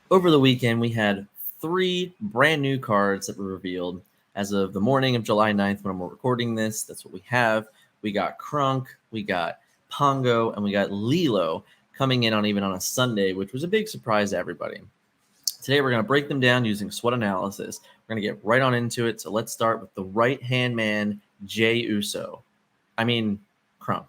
Over the weekend, we had 3 brand new cards that were revealed. As of the morning of July 9th, when I'm recording this, that's what we have. We got Kronk, we got Pongo, and we got Lilo coming in on even on a Sunday, which was a big surprise to everybody. Today, we're going to break them down using SWOT analysis. We're going to get right on into it. So let's start with the right-hand man, Jey Uso. I mean, Kronk.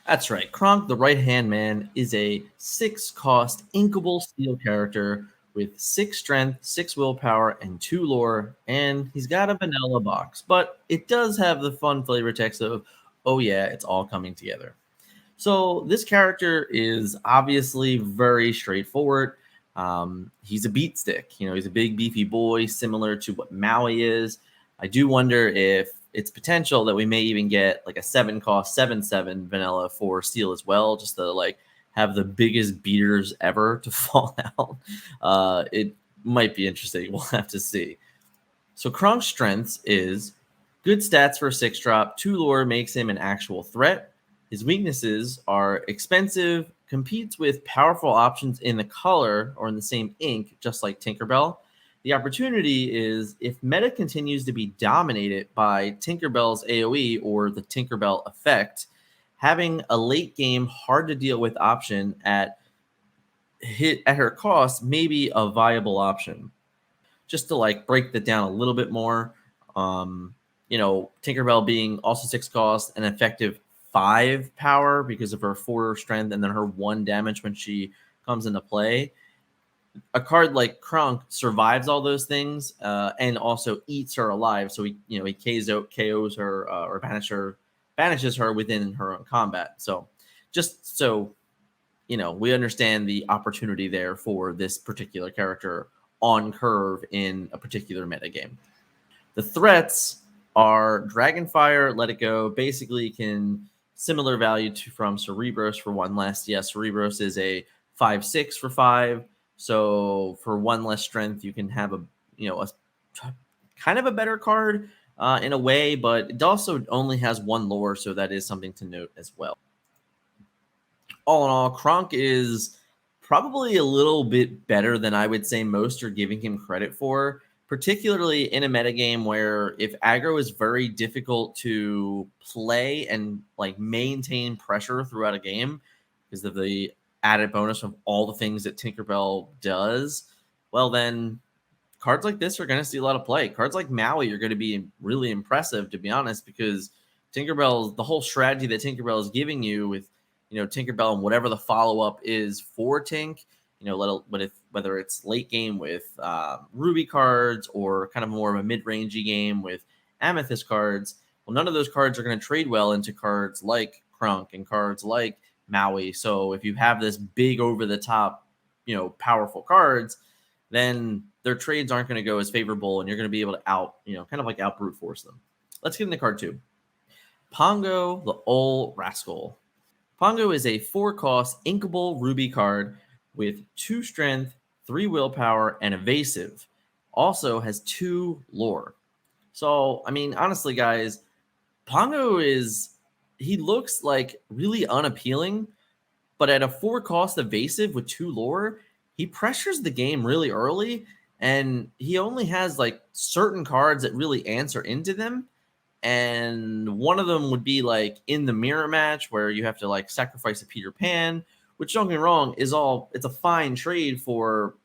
That's right. Kronk, the right-hand man, is a 6-cost inkable steel character with 6 strength, 6 willpower, and 2 lore, and he's got a vanilla box, but it does have the fun flavor text of, oh yeah, it's all coming together. So this character is obviously very straightforward. He's a beat stick. He's a big beefy boy, similar to what Maui is. I do wonder if it's potential that we may even get like a 7-cost 7/7 vanilla for steel as well, just to like have the biggest beaters ever to fall out. It might be interesting. We'll have to see. So Kronk's strengths is good stats for a 6-drop. 2 lore makes him an actual threat. His weaknesses are expensive, competes with powerful options in the color or in the same ink, just like Tinkerbell. The opportunity is if meta continues to be dominated by Tinkerbell's AoE or the Tinkerbell effect, having a late game hard to deal with option at her cost may be a viable option. Just to like break that down a little bit more, Tinkerbell being also 6 cost and effective 5 power because of her 4 strength and then her 1 damage when she comes into play. A card like Kronk survives all those things and also eats her alive. So he KOs her or banishes her within her own combat. So just so we understand the opportunity there for this particular character on curve in a particular metagame. The threats are Dragonfire, Let It Go, basically can similar value to from Cerebros for 1 less. Yes, Cerebros is a 5/6 for 5. So for 1 less strength, you can have a kind of a better card in a way, but it also only has 1 lore, so that is something to note as well. All in all, Kronk is probably a little bit better than I would say most are giving him credit for, particularly in a metagame where if aggro is very difficult to play and like maintain pressure throughout a game because of the added bonus of all the things that Tinkerbell does, well then cards like this are going to see a lot of play. Cards like Maui are going to be really impressive, to be honest, because the whole strategy that Tinkerbell is giving you with Tinkerbell and whatever the follow-up is for Tink, whether it's late game with Ruby cards or kind of more of a mid-rangey game with Amethyst cards, well, none of those cards are going to trade well into cards like Kronk and cards like Maui. So if you have this big over-the-top, powerful cards, then their trades aren't going to go as favorable, and you're going to be able to out brute force them. Let's get into card 2. Pongo, the Ol' Rascal. Pongo is a 4-cost inkable ruby card with 2 strength, 3 willpower, and evasive. Also has 2 lore. So, I mean, honestly, guys, Pongo he looks like really unappealing, but at a 4-cost evasive with 2 lore, he pressures the game really early, and he only has like certain cards that really answer into them. And one of them would be like in the mirror match where you have to like sacrifice a Peter Pan, which, don't get me wrong, it's a fine trade for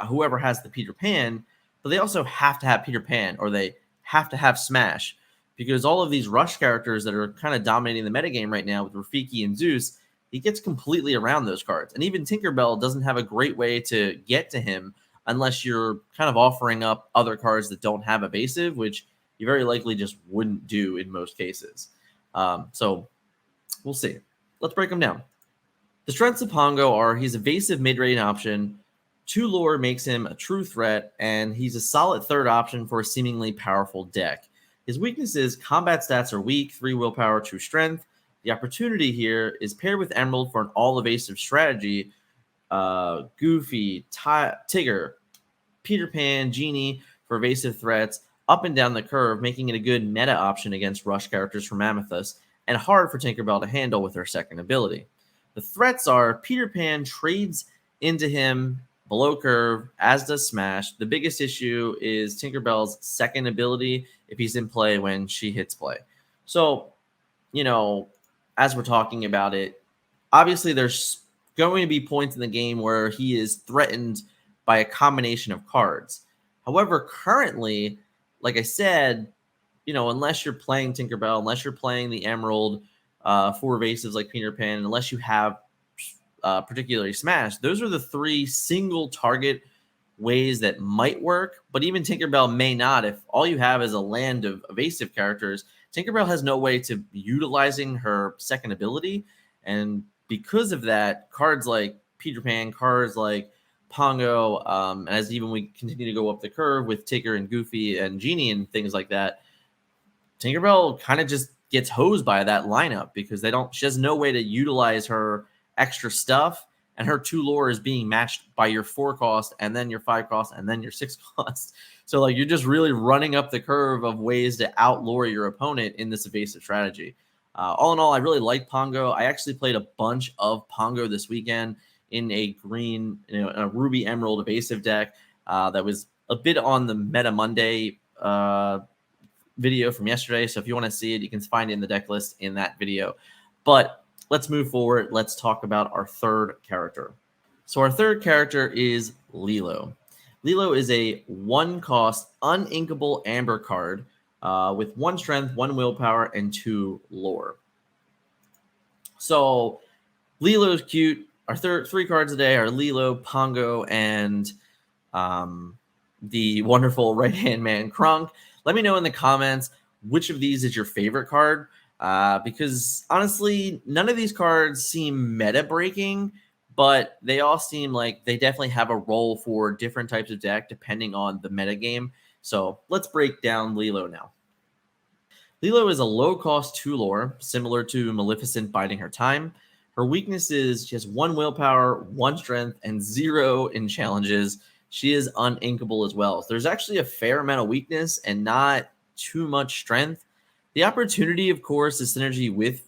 whoever has the Peter Pan, but they also have to have Peter Pan or they have to have Smash, because all of these rush characters that are kind of dominating the metagame right now with Rafiki and Zeus, he gets completely around those cards. And even Tinkerbell doesn't have a great way to get to him unless you're kind of offering up other cards that don't have evasive, which you very likely just wouldn't do in most cases. So we'll see. Let's break them down. The strengths of Pongo are he's evasive mid-range option, 2 lore makes him a true threat, and he's a solid third option for a seemingly powerful deck. His weaknesses, combat stats are weak, 3 willpower, 2 strength. The opportunity here is paired with Emerald for an all-evasive strategy. Goofy, Tigger, Peter Pan, Genie for evasive threats, up and down the curve, making it a good meta option against rush characters from Amethyst, and hard for Tinkerbell to handle with her second ability. The threats are Peter Pan trades into him below curve, as does Smash. The biggest issue is Tinkerbell's second ability if he's in play when she hits play. So, as we're talking about it, obviously there's going to be points in the game where he is threatened by a combination of cards. However, currently, like I said, unless you're playing Tinkerbell, unless you're playing the Emerald for evasives like Peter Pan, unless you have particularly Smash, those are the three single target ways that might work. But even Tinkerbell may not. If all you have is a land of evasive characters, Tinkerbell has no way to utilizing her second ability. And because of that, cards like Peter Pan, cards like Pongo, as even we continue to go up the curve with Tigger and Goofy and Genie and things like that, Tinkerbell kind of just gets hosed by that lineup because she has no way to utilize her extra stuff, and her 2 lore is being matched by your 4 cost and then your 5 cost and then your 6 cost. So like you're just really running up the curve of ways to outlore your opponent in this evasive strategy. All in all, I really like Pongo. I actually played a bunch of Pongo this weekend in a green, a Ruby Emerald evasive deck that was a bit on the Meta Monday video from yesterday. So if you want to see it, you can find it in the deck list in that video. But let's move forward. Let's talk about our third character. So our third character is Lilo. Lilo is a 1-cost uninkable amber card with 1 strength, 1 willpower, and 2 lore. So Lilo's cute. Our 3 cards today are Lilo, Pongo, and the wonderful right-hand man Kronk. Let me know in the comments which of these is your favorite card, because honestly, none of these cards seem meta-breaking, but they all seem like they definitely have a role for different types of deck depending on the meta game. So let's break down Lilo now. Lilo is a low-cost 2 lore, similar to Maleficent biding her time. Her weakness is she has 1 willpower, 1 strength, and 0 in challenges. She is uninkable as well. So there's actually a fair amount of weakness and not too much strength. The opportunity, of course, is synergy with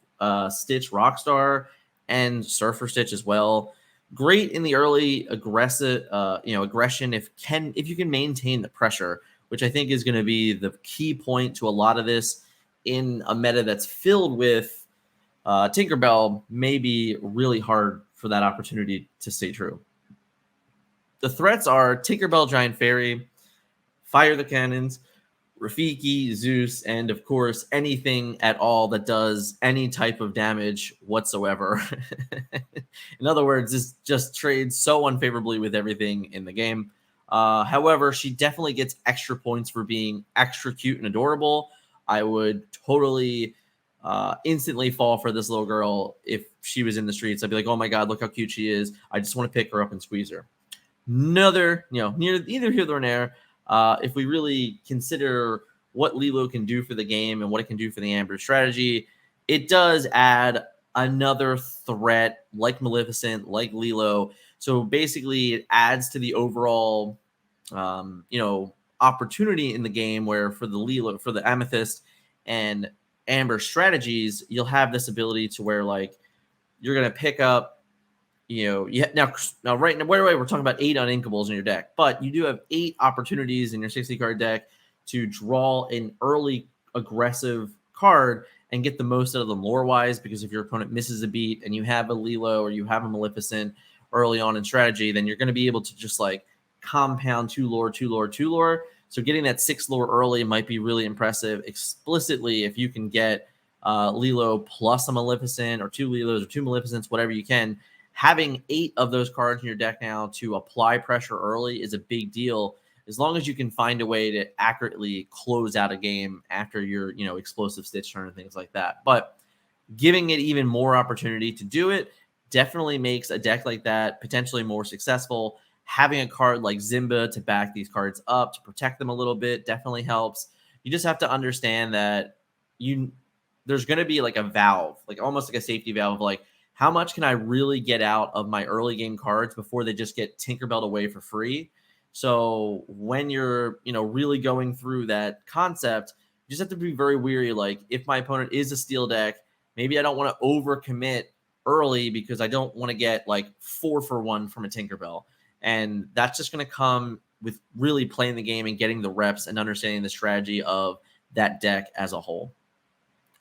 Stitch Rockstar and Surfer Stitch as well. Great in the early aggressive, aggression if you can maintain the pressure, which I think is going to be the key point to a lot of this in a meta that's filled with Tinkerbell. May be really hard for that opportunity to stay true. The threats are Tinkerbell Giant Fairy, Fire the Cannons, Rafiki, Zeus, and of course, anything at all that does any type of damage whatsoever. In other words, this just trades so unfavorably with everything in the game. However, she definitely gets extra points for being extra cute and adorable. I would totally instantly fall for this little girl if she was in the streets. I'd be like, oh my God, look how cute she is. I just want to pick her up and squeeze her. Neither here nor there. If we really consider what Lilo can do for the game and what it can do for the Amber strategy, it does add another threat like Maleficent, like Lilo. So basically, it adds to the overall, opportunity in the game where for the Amethyst and Amber strategies, you'll have this ability to where like you're gonna pick up. Now right now, we're talking about 8 uninkables in your deck, but you do have 8 opportunities in your 60 card deck to draw an early aggressive card and get the most out of them lore wise. Because if your opponent misses a beat and you have a Lilo or you have a Maleficent early on in strategy, then you're going to be able to just like compound 2 lore, 2 lore, 2 lore. So getting that 6 lore early might be really impressive. Explicitly, if you can get Lilo plus a Maleficent or 2 Lilos or 2 Maleficents, whatever you can. Having 8 of those cards in your deck now to apply pressure early is a big deal, as long as you can find a way to accurately close out a game after your, explosive Stitch turn and things like that. But giving it even more opportunity to do it definitely makes a deck like that potentially more successful. Having a card like Zimba to back these cards up to protect them a little bit definitely helps. You just have to understand that there's going to be like a valve, like almost like a safety valve, like how much can I really get out of my early game cards before they just get Tinkerbelled away for free? So when you're, really going through that concept, you just have to be very weary. Like if my opponent is a steel deck, maybe I don't want to overcommit early because I don't want to get like 4 for 1 from a Tinkerbell. And that's just going to come with really playing the game and getting the reps and understanding the strategy of that deck as a whole.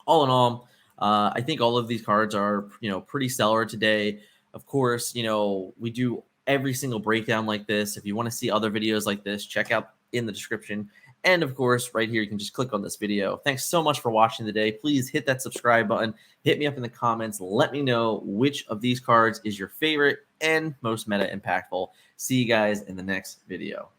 All in all, I think all of these cards are, pretty stellar today. Of course, we do every single breakdown like this. If you want to see other videos like this, check out in the description. And of course, right here, you can just click on this video. Thanks so much for watching today. Please hit that subscribe button. Hit me up in the comments. Let me know which of these cards is your favorite and most meta impactful. See you guys in the next video.